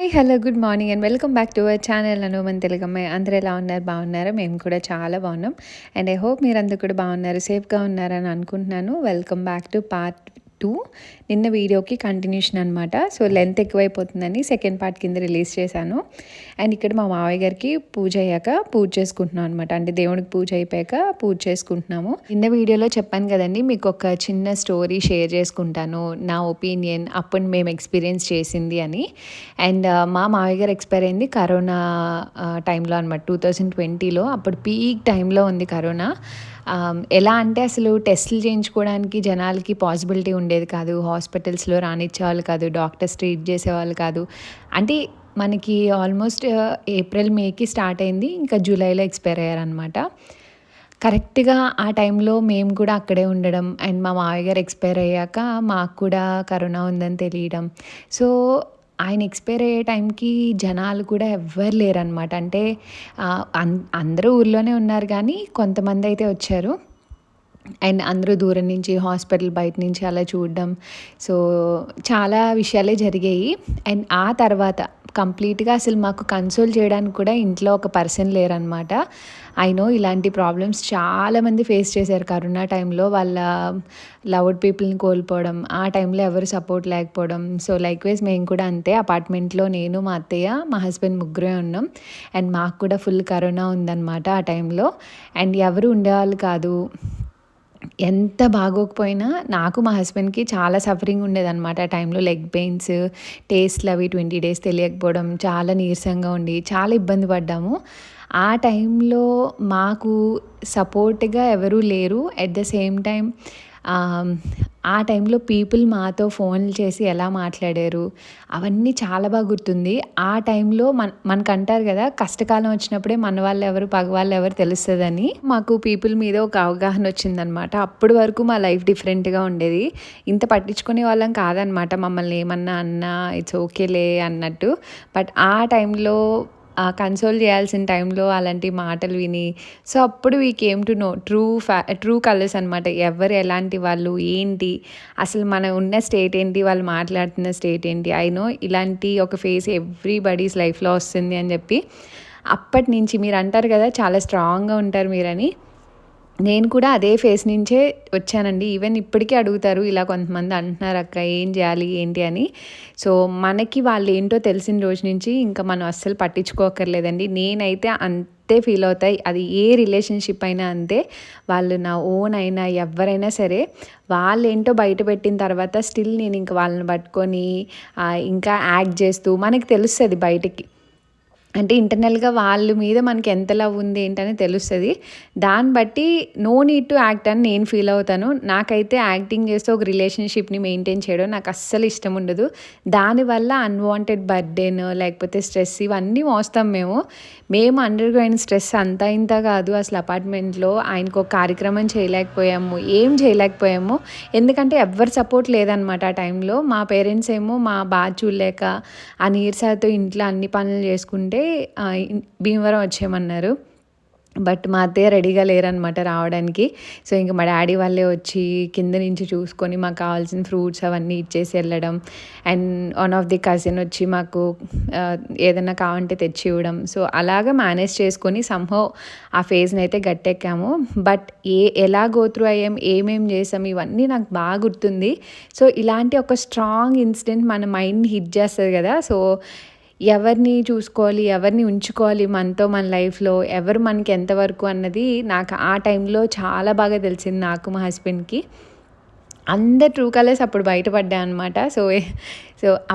Hi hello good morning and welcome back to our channel మన తెలుగమ్మాయి. అందరూ ఎలా ఉన్నారు? బాగున్నారా? మేము కూడా చాలా బాగున్నాం. అండ్ ఐ హోప్ మీరందరూ కూడా బాగున్నారు, సేఫ్గా ఉన్నారని అనుకుంటున్నాను. Welcome back to part 2. నిన్న వీడియోకి కంటిన్యూషన్ అనమాట. సో లెంత్ ఎక్కువైపోతుందని సెకండ్ పార్ట్ కింద రిలీజ్ చేశాను. అండ్ ఇక్కడ మా మావయ్య గారికి పూజ అయ్యాక పూజ చేసుకుంటున్నాం అనమాట. అంటే దేవుడికి పూజ అయిపోయాక పూజ చేసుకుంటున్నాము. నిన్న వీడియోలో చెప్పాను కదండి, మీకు ఒక చిన్న స్టోరీ షేర్ చేసుకుంటాను, నా ఒపీనియన్ అప్పుడు మేము ఎక్స్పీరియన్స్ చేసింది అని. అండ్ మా మావయ్య గారు ఎక్స్పైర్ అయింది కరోనా టైంలో అనమాట, 2020లో. అప్పుడు పీక్ టైంలో ఉంది కరోనా. ఎలా అంటే అసలు టెస్టులు చేయించుకోవడానికి జనాలకి పాసిబిలిటీ ఉండేది కాదు, హాస్పిటల్స్లో రానిచ్చేవాళ్ళు కాదు, డాక్టర్స్ ట్రీట్ చేసేవాళ్ళు కాదు. అంటే మనకి ఆల్మోస్ట్ ఏప్రిల్ మేకి స్టార్ట్ అయింది, ఇంకా జూలైలో ఎక్స్పైర్ అయ్యారనమాట. కరెక్ట్గా ఆ టైంలో మేము కూడా అక్కడే ఉండడం అండ్ మా మావయ్య గారు ఎక్స్పైర్ అయ్యాక మాకు కూడా కరోనా ఉందని తెలియడం. సో ఆయన ఎక్స్పైర్ అయ్యే టైంకి జనాలు కూడా ఎవ్వరు లేరనమాట. అంటే అందరూ ఊర్లోనే ఉన్నారు కానీ కొంతమంది అయితే వచ్చారు. అండ్ అందరూ దూరం నుంచి హాస్పిటల్ బయట నుంచి అలా చూడడం. సో చాలా విషయాలే జరిగాయి. అండ్ ఆ తర్వాత కంప్లీట్గా అసలు మాకు కన్సోల్ చేయడానికి కూడా ఇంట్లో ఒక పర్సన్ లేరనమాట. ఐ నో ఇలాంటి ప్రాబ్లమ్స్ చాలామంది ఫేస్ చేశారు కరోనా టైంలో. వాళ్ళ లవ్డ్ పీపుల్ని కోల్పోవడం, ఆ టైంలో ఎవరు సపోర్ట్ లేకపోవడం. సో లైక్ వైజ్ మేము కూడా అంతే. అపార్ట్మెంట్లో నేను, మా అత్తయ్య, మా హస్బెండ్ ముగ్గురే ఉన్నాం. అండ్ మాకు కూడా ఫుల్ కరోనా ఉందన్నమాట ఆ టైంలో. అండ్ ఎవరు ఉండేవాళ్ళు కాదు. ఎంత బాగోకపోయినా నాకు, మా హస్బెండ్కి చాలా సఫరింగ్ ఉండేదన్నమాట ఆ టైంలో. లెగ్ పెయిన్స్, టేస్ట్లు అవి 20 డేస్ తెలియకపోవడం, చాలా నీరసంగా ఉండి చాలా ఇబ్బంది పడ్డాము. ఆ టైంలో మాకు సపోర్ట్గా ఎవరూ లేరు. అట్ ద సేమ్ టైం ఆ టైంలో పీపుల్ మాతో ఫోన్లు చేసి ఎలా మాట్లాడారు అవన్నీ చాలా బాగా గుర్తుంది. ఆ టైంలో మనకంటారు కదా, కష్టకాలం వచ్చినప్పుడే మన వాళ్ళు ఎవరు పగ వాళ్ళు ఎవరు తెలుస్తుందని. మాకు పీపుల్ మీద ఒక అవగాహన వచ్చిందనమాట. అప్పటి వరకు మా లైఫ్ డిఫరెంట్గా ఉండేది. ఇంత పట్టించుకునే వాళ్ళం కాదనమాట. మమ్మల్ని ఏమన్నా అన్నా ఇట్స్ ఓకేలే అన్నట్టు. బట్ ఆ టైంలో కన్సోల్ చేయాల్సిన టైంలో అలాంటి మాటలు విని, సో అప్పుడు we came to know true colours అనమాట. ఎవరు ఎలాంటి వాళ్ళు ఏంటి, అసలు మనం ఉన్న స్టేట్ ఏంటి, వాళ్ళు మాట్లాడుతున్న స్టేట్ ఏంటి. ఐ నో ఇలాంటి ఒక ఫేస్ ఎవ్రీబడీస్ లైఫ్లో వస్తుంది అని చెప్పి. అప్పటి నుంచి మీరు అంటారు కదా చాలా స్ట్రాంగ్గా ఉంటారు మీరని, నేను కూడా అదే ఫేస్ నుంచే వచ్చానండి. ఈవెన్ ఇప్పటికీ అడుగుతారు ఇలా కొంతమంది, అంటున్నారు అక్క ఏం చేయాలి ఏంటి అని. సో మనకి వాళ్ళు ఏంటో తెలిసిన రోజు నుంచి ఇంకా మనం అస్సలు పట్టించుకోకర్లేదండి. నేనైతే అంతే ఫీల్ అవుతాయి, అది ఏ రిలేషన్షిప్ అయినా అంతే. వాళ్ళు నా ఓన్ అయినా ఎవరైనా సరే, వాళ్ళు ఏంటో బయట పెట్టిన తర్వాత స్టిల్ నేను ఇంకా వాళ్ళని పట్టుకొని ఇంకా యాక్ట్ చేస్తూ, మనకి తెలుస్తుంది బయటికి, అంటే ఇంటర్నల్గా వాళ్ళ మీద మనకి ఎంత లవ్ ఉంది ఏంటని తెలుస్తుంది. దాన్ని బట్టి నో నీడ్ టు యాక్ట్ అని నేను ఫీల్ అవుతాను. నాకైతే యాక్టింగ్ చేస్తూ ఒక రిలేషన్షిప్ని మెయింటైన్ చేయడం నాకు అస్సలు ఇష్టం ఉండదు. దానివల్ల అన్వాంటెడ్ బర్డెన్ లేకపోతే స్ట్రెస్ ఇవన్నీ మోస్తాం మేము అండర్ గోయిన స్ట్రెస్ అంతా ఇంత కాదు. అసలు అపార్ట్మెంట్లో ఆయనకు ఒక కార్యక్రమం చేయలేకపోయాము, ఏం చేయలేకపోయాము. ఎందుకంటే ఎవ్వరు సపోర్ట్ లేదనమాట ఆ టైంలో. మా పేరెంట్స్ ఏమో మా బాధ చూడలేక ఆ నీరసతో ఇంట్లో అన్ని పనులు చేసుకుంటే భీమవరం వచ్చేయమన్నారు. బట్ మా అత్తయ్య రెడీగా లేరనమాట రావడానికి. సో ఇంక మా డాడీ వాళ్ళే వచ్చి కింద నుంచి చూసుకొని మాకు కావాల్సిన ఫ్రూట్స్ అవన్నీ ఇచ్చేసి వెళ్ళడం. And one of the cousin వచ్చి మాకు ఏదైనా కావాలంటే తెచ్చి ఇవ్వడం. సో అలాగా మేనేజ్ చేసుకొని సంహౌ ఆ ఫేజ్ని అయితే గట్టెక్కాము. బట్ ఎలా గో త్రూ అయ్యాం, ఏమేం చేసాం ఇవన్నీ నాకు బాగా గుర్తుంది. సో ఇలాంటి ఒక స్ట్రాంగ్ ఇన్సిడెంట్ మన మైండ్ని హిట్ చేస్తుంది కదా. సో ఎవరిని చూసుకోవాలి, ఎవరిని ఉంచుకోవాలి మనతో, మన లైఫ్లో ఎవరు మనకి ఎంతవరకు అన్నది నాకు ఆ టైంలో చాలా బాగా తెలిసింది, నాకు మా హస్బెండ్కి. అందరు ట్రూ కలర్స్ అప్పుడు బయటపడ్డాయి అనమాట. సో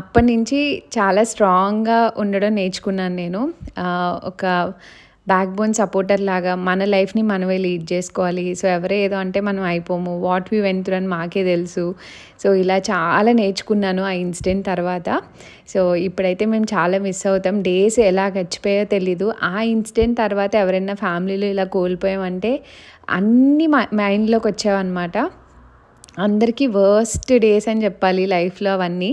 అప్పటి నుంచి చాలా స్ట్రాంగ్గా ఉండడం నేర్చుకున్నాను నేను. ఒక బ్యాక్ బోన్ సపోర్టర్ లాగా మన లైఫ్ని మనమే లీడ్ చేసుకోవాలి. సో ఎవరే ఏదో అంటే మనం అయిపోము, వాట్ వీ వెంట్ త్రూ అని మాకే తెలుసు. సో ఇలా చాలా నేర్చుకున్నాను ఆ ఇన్సిడెంట్ తర్వాత. సో ఇప్పుడైతే మేము చాలా మిస్ అవుతాం. డేస్ ఎలా గడిచిపోయో తెలీదు. ఆ ఇన్సిడెంట్ తర్వాత ఎవరైనా ఫ్యామిలీలో ఇలా కోల్పోయామంటే అన్నీ మైండ్లోకి వచ్చావన్నమాట. అందరికీ వర్స్ట్ డేస్ అని చెప్పాలి లైఫ్లో అవన్నీ.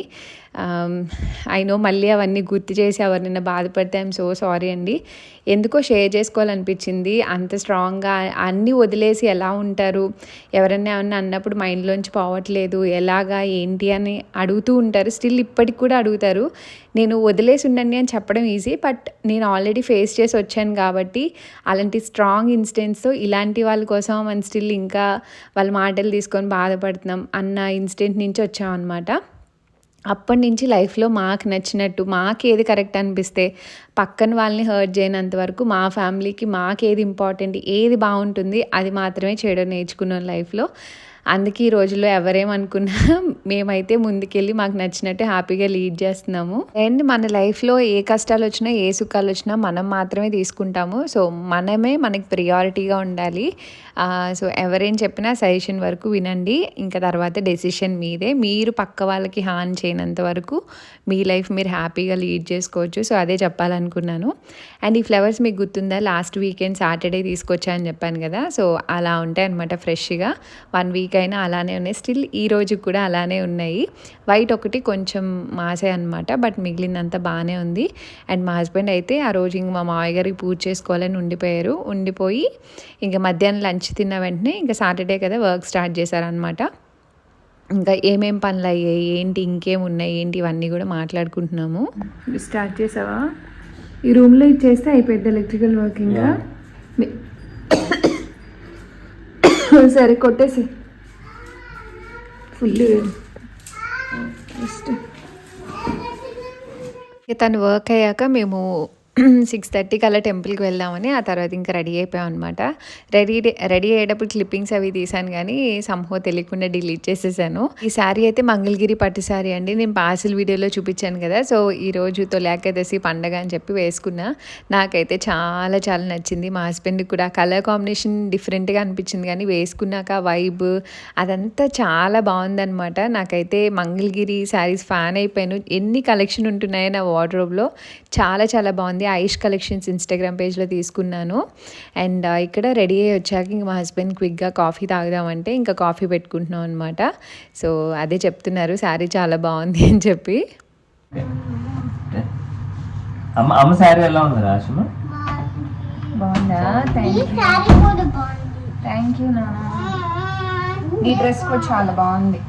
ఐ నో మళ్ళీ అవన్నీ గుర్తు చేసి ఎవరినైనా బాధపడితే ఐఎమ్ సో సారీ అండి. ఎందుకో షేర్ చేసుకోవాలనిపించింది. అంత స్ట్రాంగ్గా అన్నీ వదిలేసి ఎలా ఉంటారు, ఎవరైనా ఏమన్నా అన్నప్పుడు మైండ్లోంచి పోవట్లేదు, ఎలాగా ఏంటి అని అడుగుతూ ఉంటారు. స్టిల్ ఇప్పటికి కూడా అడుగుతారు. నేను వదిలేసి ఉండండి అని చెప్పడం ఈజీ, బట్ నేను ఆల్రెడీ ఫేస్ చేసి వచ్చాను కాబట్టి అలాంటి స్ట్రాంగ్ ఇన్సిడెంట్స్తో ఇలాంటి వాళ్ళ కోసం మనం స్టిల్ ఇంకా వాళ్ళ మాటలు తీసుకొని బాధపడుతున్నాం అన్న ఇన్సిడెంట్ నుంచి వచ్చామన్నమాట. అప్పటి నుంచి లైఫ్లో మాకు నచ్చినట్టు, మాకు ఏది కరెక్ట్ అనిపిస్తే, పక్కన వాళ్ళని హర్ట్ చేయనంత వరకు మా ఫ్యామిలీకి మాకు ఏది ఇంపార్టెంట్, ఏది బాగుంటుంది అది మాత్రమే చేయడం నేర్చుకున్నాం లైఫ్లో. అందుకే ఈ రోజుల్లో ఎవరేమనుకున్నా మేమైతే ముందుకెళ్ళి మాకు నచ్చినట్టు హ్యాపీగా లీడ్ చేస్తున్నాము. అండ్ మన లైఫ్లో ఏ కష్టాలు వచ్చినా ఏ సుఖాలు వచ్చినా మనం మాత్రమే తీసుకుంటాము. సో మనమే మనకి ప్రియారిటీగా ఉండాలి. సో ఎవరేం చెప్పినా సజెషన్ వరకు వినండి, ఇంకా తర్వాత డెసిషన్ మీదే. మీరు పక్క వాళ్ళకి హాని చేయనంత వరకు మీ లైఫ్ మీరు హ్యాపీగా లీడ్ చేసుకోవచ్చు. సో అదే చెప్పాలనుకున్నాను. అండ్ ఈ ఫ్లవర్స్ మీకు గుర్తుందా, లాస్ట్ వీకెండ్ సాటర్డే తీసుకొచ్చా అని చెప్పాను కదా. సో అలా ఉంటాయి అనమాట ఫ్రెష్గా. 1 వీక్ అయినా అలానే ఉన్నాయి. స్టిల్ ఈ రోజు కూడా అలానే ఉన్నాయి. వైట్ ఒకటి కొంచెం మాసే అనమాట, బట్ మిగిలినంత బాగానే ఉంది. అండ్ మా హస్బెండ్ అయితే ఆ రోజు ఇంక మా మామయ్య గారికి పూజ చేసుకోవాలని ఉండిపోయి ఇంకా మధ్యాహ్నం లంచ్ తిన్న వెంటనే ఇంకా సాటర్డే కదా వర్క్ స్టార్ట్ చేశారనమాట. ఇంకా ఏమేం పనులు అయ్యాయి ఏంటి, ఇంకేం ఉన్నాయి ఏంటి, ఇవన్నీ కూడా మాట్లాడుకుంటున్నాము. స్టార్ట్ చేసావా? ఈ రూమ్లో ఇచ్చేస్తే అయిపోయింది ఎలక్ట్రికల్ వర్క్. ఇంకా సరే కొట్టేసి ఫుల్ తను వర్క్ అయ్యాక మేము 6:30కి అలా టెంపుల్కి వెళ్దామని, ఆ తర్వాత ఇంకా రెడీ అయిపోయాం అనమాట. రెడీ అయ్యేటప్పుడు క్లిప్పింగ్స్ అవి తీసాను కానీ సంహో తెలియకుండా డిలీట్ చేసేసాను. ఈ శారీ అయితే మంగళగిరి పట్టు శారీ అండి. నేను పార్సిల్ వీడియోలో చూపించాను కదా. సో ఈరోజు తొలి ఏకాదశి పండగ అని చెప్పి వేసుకున్నా. నాకైతే చాలా చాలా నచ్చింది. మా హస్బెండ్కి కూడా కలర్ కాంబినేషన్ డిఫరెంట్గా అనిపించింది, కానీ వేసుకున్నాక వైబ్ అదంతా చాలా బాగుందనమాట. నాకైతే మంగళగిరి శారీస్ ఫ్యాన్ అయిపోయాను. ఎన్ని కలెక్షన్ ఉంటున్నాయో నా వార్డ్రోబ్లో, చాలా చాలా బాగుంది. ఐష్ కలెక్షన్స్ ఇన్స్టాగ్రామ్ పేజ్లో తీసుకున్నాను. అండ్ ఇక్కడ రెడీ అయ్యి వచ్చాక ఇంక మా హస్బెండ్ క్విక్గా కాఫీ తాగుదామంటే ఇంకా కాఫీ పెట్టుకుంటున్నాం అనమాట. సో అదే చెప్తున్నారు శారీ చాలా బాగుంది అని చెప్పి. అమ్మ శారీ ఎలా ఉంది రాశమ? బాగుందా? థ్యాంక్ యూ నాన్న. ఈ డ్రెస్ కూడా చాలా బాగుంది.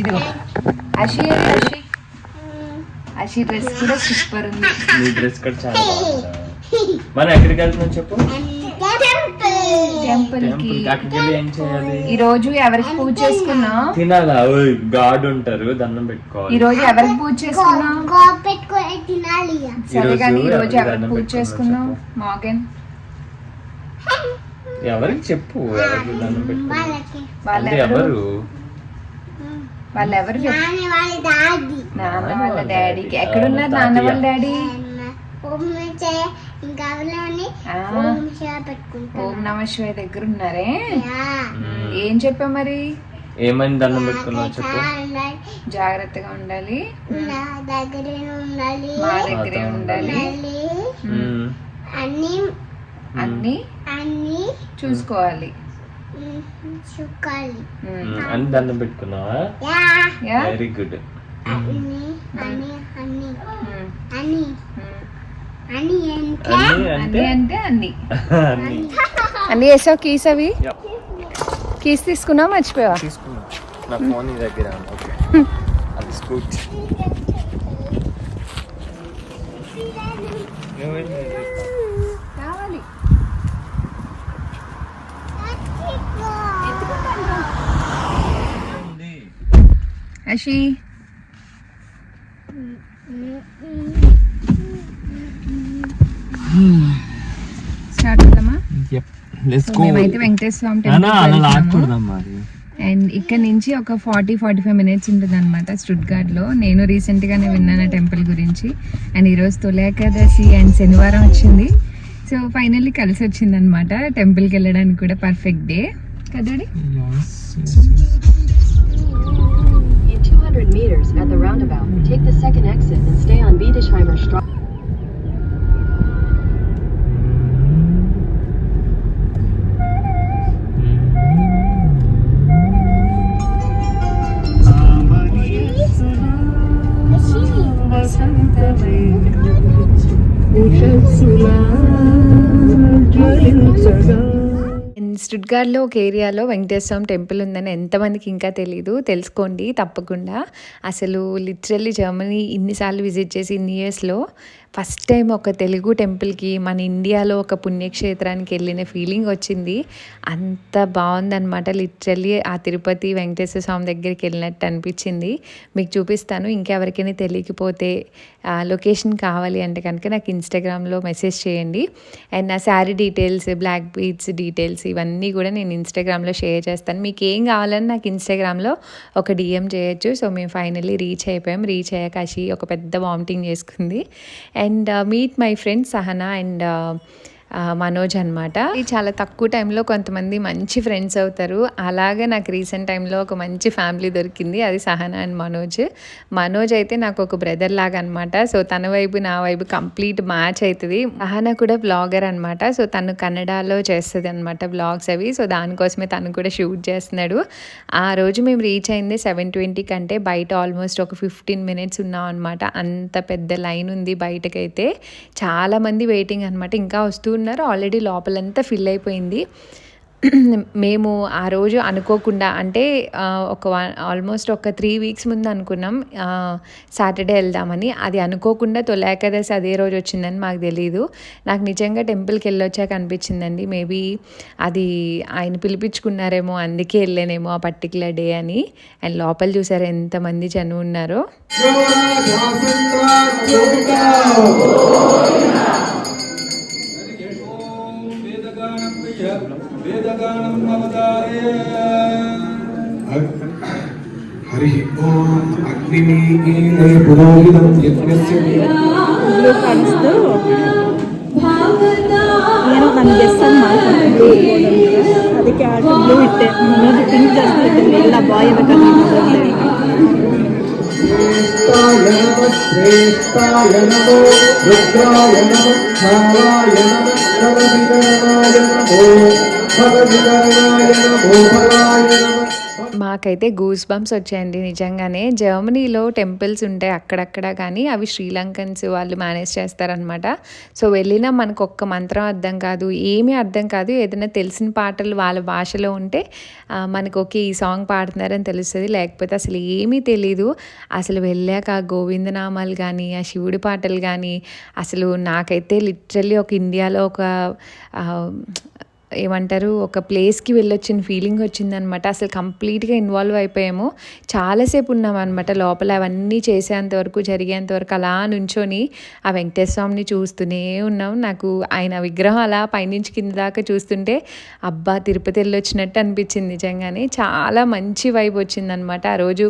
ఇదిగో అషి డ్రెస్ కూడా సూపర్ ఉంది. నీ డ్రెస్ కూడా చాలా బాగుంది. మనం ఎక్కడికి వెళ్తున్నాం చెప్పు? టెంపుల్ కి. ఏం చేయాలి? ఈ రోజు ఎవరికి పూజ చేసుకున్నాం? తినాలా? గాడ్ ఉంటారు, దండం పెట్టుకోవాలి. ఈ రోజు ఎవరికి పూజ చేసుకున్నాం? సరే కానీ ఈ రోజు ఎవరికి పూజ చేసుకున్నాం? మోగన్ ఎవరికి చెప్పు, ఎవరికి దండం పెట్టుకోవాలి? వాళ్ళెవరు? వాళ్ళెవరు చెప్పు. నాన్న వాళ్ళ డాడీకి. ఎక్కడున్నారు నాన్న వాళ్ళ డాడీ? ఓం నమ శివాయ దగ్గర ఉన్నారే. ఏం చెప్పా మరి? ఏమైంది? దండం పెట్టుకున్నావు చెప్పు. జాగ్రత్తగా ఉండాలి, మా దగ్గరే ఉండాలి, అన్ని చూసుకోవాలి అని దండం పెట్టుకున్నావా? Very good. అంటే అన్ని వేసావు. కీస్ అవి కీస్ తీసుకున్నావు, మర్చిపోయావా? తీసుకున్నా. నా ఫోన్ దగ్గర అది స్కూటీ. కావాలి అషి. స్టార్ట్ అవుదామా? మేమైతే వెంకటేశ్వర స్వామి టెంపుల్. అండ్ ఇక్కడ నుంచి ఒక 40-45 మినిట్స్ ఉంటుంది అనమాట స్టుట్గార్ట్లో. నేను రీసెంట్గానే విన్నాను ఆ టెంపుల్ గురించి. అండ్ ఈరోజు తొలి ఏకాదశి అండ్ శనివారం వచ్చింది. సో ఫైనల్లీ కలిసి వచ్చింది అనమాట టెంపుల్కి వెళ్ళడానికి కూడా. పర్ఫెక్ట్ డే కదండి. 200 meters at the roundabout, take the second exit and stay on Biedersheimer Straße. స్టుట్గార్ట్లో ఒక ఏరియాలో వెంకటేశ్వర స్వామి టెంపుల్ ఉందని ఎంతమందికి ఇంకా తెలీదు, తెలుసుకోండి తప్పకుండా. అసలు లిటరల్లీ జర్మనీ ఇన్నిసార్లు విజిట్ చేసి ఇన్ని ఇయర్స్లో ఫస్ట్ టైం ఒక తెలుగు టెంపుల్కి మన ఇండియాలో ఒక పుణ్యక్షేత్రానికి వెళ్ళిన ఫీలింగ్ వచ్చింది. అంత బాగుందన్నమాట. లిటరల్లీ ఆ తిరుపతి వెంకటేశ్వర స్వామి దగ్గరికి వెళ్ళినట్టు అనిపించింది. మీకు చూపిస్తాను. ఇంకెవరికైనా తెలియకపోతే లొకేషన్ కావాలి అంటే కనుక నాకు ఇన్స్టాగ్రామ్లో మెసేజ్ చేయండి. అండ్ నా sari details, black beads details ఇవన్నీ కూడా నేను ఇన్స్టాగ్రామ్లో షేర్ చేస్తాను. మీకు ఏం కావాలని నాకు ఇన్స్టాగ్రామ్లో ఒక డిఎం చేయొచ్చు. సో మేము ఫైనల్లీ రీచ్ అయిపోయాం. రీచ్ అయ్యాక అషి ఒక పెద్ద వామిటింగ్ చేసుకుంది. And meet my friends Sahana and Manoj అనమాట. ఇది చాలా తక్కువ టైంలో కొంతమంది మంచి ఫ్రెండ్స్ అవుతారు. అలాగే నాకు రీసెంట్ టైంలో ఒక మంచి ఫ్యామిలీ దొరికింది. అది సహనా అండ్ మనోజ్. మనోజ్ అయితే నాకు ఒక బ్రదర్ లాగా అనమాట. సో తన వైపు నా వైపు కంప్లీట్ మ్యాచ్ అవుతుంది. సహనా కూడా బ్లాగర్ అనమాట. సో తను కన్నడలో చేస్తుంది అనమాట బ్లాగ్స్ అవి. సో దానికోసమే తను కూడా షూట్ చేస్తున్నాడు. ఆ రోజు మేము రీచ్ అయింది 7:20 కంటే. బయట ఆల్మోస్ట్ ఒక 15 minutes ఉన్నాం అనమాట. అంత పెద్ద లైన్ ఉంది బయటకైతే. చాలామంది వెయిటింగ్ అనమాట. ఇంకా వస్తూ ఉన్నారు. ఆల్రెడీ లోపలంతా ఫిల్ అయిపోయింది. మేము ఆ రోజు అనుకోకుండా అంటే ఆల్మోస్ట్ ఒక 3 weeks ముందు అనుకున్నాం సాటర్డే వెళ్దామని. అది అనుకోకుండా తొలి ఏకాదశి అదే రోజు వచ్చిందని మాకు తెలీదు. నాకు నిజంగా టెంపుల్కి వెళ్ళొచ్చాక అనిపించిందండి మేబీ అది ఆయన పిలిపించుకున్నారేమో, అందుకే వెళ్ళానేమో ఆ పర్టికులర్ డే అని. అండ్ లోపల చూసారు ఎంతమంది జనం ఉన్నారో. హరి ఓం అగ్నిమీనే పురోహితం యజ్ఞస్య బ్లూ కానిస్తూ నేను ನನ್ನ ಗೆಸ್ అని ಮಾಡ್ಕೊಂಡು ಅದಕ್ಕೆ ಆಟ ಬ್ಲೂ ಇಟ್ಟೆ. ನೋಡಿ ಪಿಂಕ್ ಜಾಸ್ತಿ ಇಟ್ಟಿದ್ದೀನಿ. ಎಲ್ಲ ಬಾಯ್ ಬೇಕಾದ್ರೆ శ్రేష్టాయ నమో రుద్రాయ నమో భావాయ నమో భగవికరణాయ నమో భగవికరణాయ నమో భవాయ నమో. మాకైతే గూస్ బంప్స్ వచ్చాయండి నిజంగానే. జర్మనీలో టెంపుల్స్ ఉంటాయి అక్కడక్కడ, కానీ అవి శ్రీలంకన్స్ వాళ్ళు మేనేజ్ చేస్తారనమాట. సో వెళ్ళినా మనకు ఒక్క మంత్రం అర్థం కాదు, ఏమీ అర్థం కాదు. ఏదైనా తెలిసిన పాటలు వాళ్ళ భాషలో ఉంటే మనకు ఓకే ఈ సాంగ్ పాడుతున్నారని తెలుస్తుంది. లేకపోతే అసలు ఏమీ తెలీదు. అసలు వెళ్ళాక ఆ గోవిందనామాలు కానీ ఆ శివుడి పాటలు కానీ అసలు నాకైతే లిటరల్లీ ఒక ఇండియాలో ఒక ఏమంటారు ఒక ప్లేస్కి వెళ్ళొచ్చిన ఫీలింగ్ వచ్చిందనమాట. అసలు కంప్లీట్గా ఇన్వాల్వ్ అయిపోయాము. చాలాసేపు ఉన్నాం అనమాట లోపల. అవన్నీ చేసేంతవరకు, జరిగేంతవరకు అలా నుంచొని ఆ వెంకటేశ్వర స్వామిని చూస్తూనే ఉన్నాం. నాకు ఆయన విగ్రహం అలా పైనుంచి కింద దాకా చూస్తుంటే అబ్బా తిరుపతి వెళ్ళొచ్చినట్టు అనిపించింది నిజంగానే. చాలా మంచి వైబ్ వచ్చిందనమాట ఆ రోజు.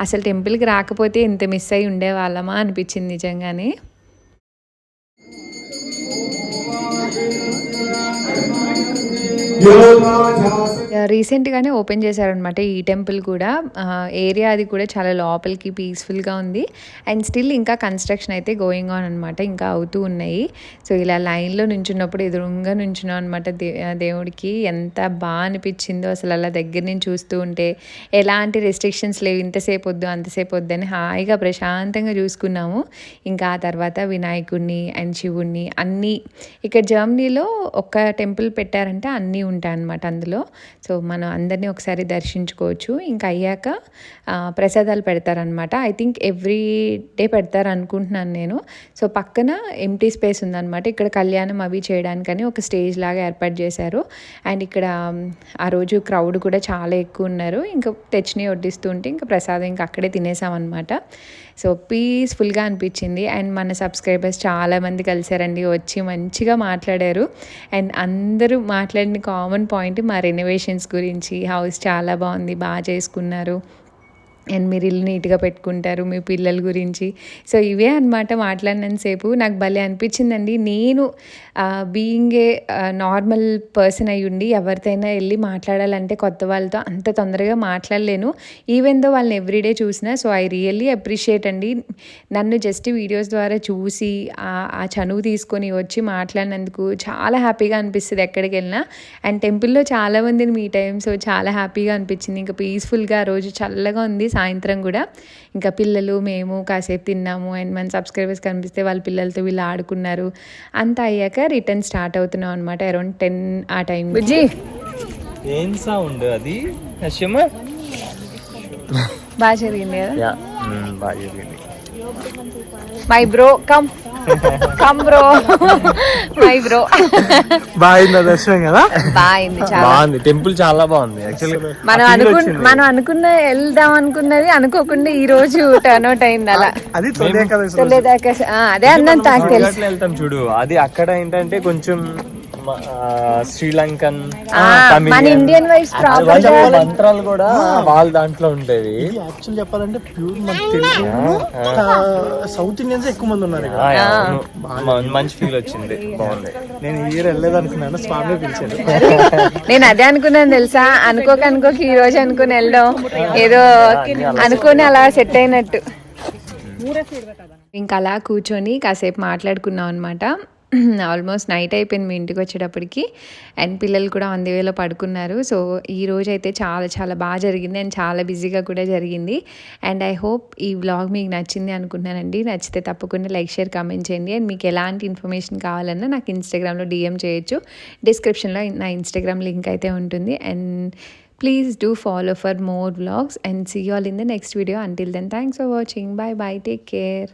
అసలు టెంపుల్కి రాకపోతే ఎంత మిస్ అయి ఉండేవాళ్ళమా అనిపించింది నిజంగానే. రీసెంట్గానే ఓపెన్ చేశారనమాట ఈ టెంపుల్ కూడా. ఏరియా అది కూడా చాలా లోపలికి పీస్ఫుల్గా ఉంది. అండ్ స్టిల్ ఇంకా కన్స్ట్రక్షన్ అయితే గోయింగ్ ఆన్ అనమాట, ఇంకా అవుతూ ఉన్నాయి. సో ఇలా లైన్లో నుంచున్నప్పుడు ఎదురుగా నుంచున్నాం అనమాట. దేవుడికి ఎంత బాగా అనిపించిందో అసలు అలా దగ్గర నుంచి చూస్తూ ఉంటే. ఎలాంటి రెస్ట్రిక్షన్స్ లేవు, ఇంతసేపు వద్దు అంతసేపు వద్దు అని హాయిగా ప్రశాంతంగా చూసుకున్నాము. ఇంకా ఆ తర్వాత వినాయకుడిని అండ్ శివుడిని అన్నీ ఇక్కడ జర్మనీలో ఒక టెంపుల్ పెట్టారంటే అన్నీ ఉంటాయి అన్నమాట అందులో. సో మనం అందరినీ ఒకసారి దర్శించుకోవచ్చు. ఇంకా అయ్యాక ప్రసాదాలు పెడతారనమాట. ఐ థింక్ ఎవ్రీ డే పెడతారు అనుకుంటున్నాను నేను. సో పక్కన ఎంటీ స్పేస్ ఉందన్నమాట. ఇక్కడ కళ్యాణం అవి చేయడానికని ఒక స్టేజ్ లాగా ఏర్పాటు చేశారు. అండ్ ఇక్కడ ఆ రోజు క్రౌడ్ కూడా చాలా ఎక్కువ ఉన్నారు. ఇంకా తెచ్చిని వడ్డిస్తూ ఉంటే ఇంకా ప్రసాదం ఇంకా అక్కడే తినేసామన్నమాట. సో పీస్ఫుల్గా అనిపించింది. అండ్ మన సబ్స్క్రైబర్స్ చాలామంది కలిసారండి, వచ్చి మంచిగా మాట్లాడారు. అండ్ అందరూ మాట్లాడిన కామన్ పాయింట్ మా రెనోవేషన్స్ గురించి. హౌస్ చాలా బాగుంది, బాగా చేసుకున్నారు, అండ్ మీరు ఇల్లు నీట్గా పెట్టుకుంటారు, మీ పిల్లల గురించి. సో ఇవే అనమాట మాట్లాడినంతసేపు. నాకు భలే అనిపించిందండి. నేను బీయింగ్ ఏ నార్మల్ పర్సన్ అయ్యి ఉండి ఎవరితోనైనా వెళ్ళి మాట్లాడాలంటే కొత్త వాళ్ళతో అంత తొందరగా మాట్లాడలేను, ఈవెన్ దో వాళ్ళని ఎవ్రీడే చూసినా. సో ఐ రియల్లీ అప్రిషియేట్ అండి. నన్ను జస్ట్ వీడియోస్ ద్వారా చూసి ఆ చనువు తీసుకొని వచ్చి మాట్లాడినందుకు చాలా హ్యాపీగా అనిపిస్తుంది ఎక్కడికి వెళ్ళినా. అండ్ టెంపుల్లో చాలామందిని మీట్ అయ్యాం. సో చాలా హ్యాపీగా అనిపించింది. ఇంకా పీస్ఫుల్గా ఆ రోజు చల్లగా ఉంది, సాయంత్రం కూడా ఇంకా పిల్లలు మేము కాసేపు తిన్నాము అండ్ మన సబ్స్క్రైబర్స్ కనిపిస్తే వాళ్ళ పిల్లలతో వీళ్ళు ఆడుకున్నారు. అంతా అయ్యాక రిటర్న్ స్టార్ట్ అవుతున్నాం అనమాట అరౌండ్ 10 ఆ టైం. బుజ్జి ఏం సౌండ్ అది హర్షమ? బాగా జరిగింది కదా. యా బాగా జరిగింది. My bro come bro my bro. బాగుంది దర్శనం కదా. బాగుంది, చాలా బాగుంది. టెంపుల్ చాలా బాగుంది యాక్చువల్లీ. మనం అనుకున్న వెళ్దాం అనుకున్నది అనుకోకుండా ఈ రోజు టర్న్ అవుట్ అయింది అలా. అది తొలిదాకా అదే అన్నంత నాకు తెలుసు. వెళ్తాం చూడు, అది అక్కడ ఏంటంటే కొంచెం శ్రీలంకన్ మన ఇండియన్ వైఫ్ ప్రాపర్ మంత్రాలు కూడా వాళ్ళ దాంట్లో ఉంటాయి. యాక్చువల్ చెప్పాలంటే ప్యూర్ మనకు తెలుగు సౌత్ ఇండియన్స్ ఎక్కువ మంది ఉన్నారు ఇక్కడ. మంచి ఫీల్ వచ్చింది, బాగుంది. నేను ఈ ఇయర్ వెళ్ళలేదు అనుకున్నాను, స్వామి పిలిచాను. నేను అదే అనుకున్నాను తెలుసా, అనుకోక ఈ రోజు అనుకుని వెళ్ళడం ఏదో అనుకుని అలా సెట్ అయినట్టు. ఇంకా అలా కూర్చొని కాసేపు మాట్లాడుకున్నాం అనమాట. ఆల్మోస్ట్ నైట్ అయిపోయింది మీ ఇంటికి వచ్చేటప్పటికి అండ్ పిల్లలు కూడా ఆన్ ది వేలో పడుకున్నారు. సో ఈ రోజు అయితే చాలా చాలా బాగా జరిగింది అండ్ చాలా బిజీగా కూడా జరిగింది. అండ్ ఐ హోప్ ఈ వ్లాగ్ మీకు నచ్చింది అనుకుంటున్నానండి. నచ్చితే తప్పకుండా లైక్, షేర్, కామెంట్ చేయండి. అండ్ మీకు ఎలాంటి ఇన్ఫర్మేషన్ కావాలన్నా నాకు ఇన్స్టాగ్రామ్లో DM చేయొచ్చు. డిస్క్రిప్షన్లో నా ఇన్స్టాగ్రామ్ లింక్ అయితే ఉంటుంది. And please do follow for more vlogs and see you all in the next video. Until then, thanks for watching. Bye bye, take care.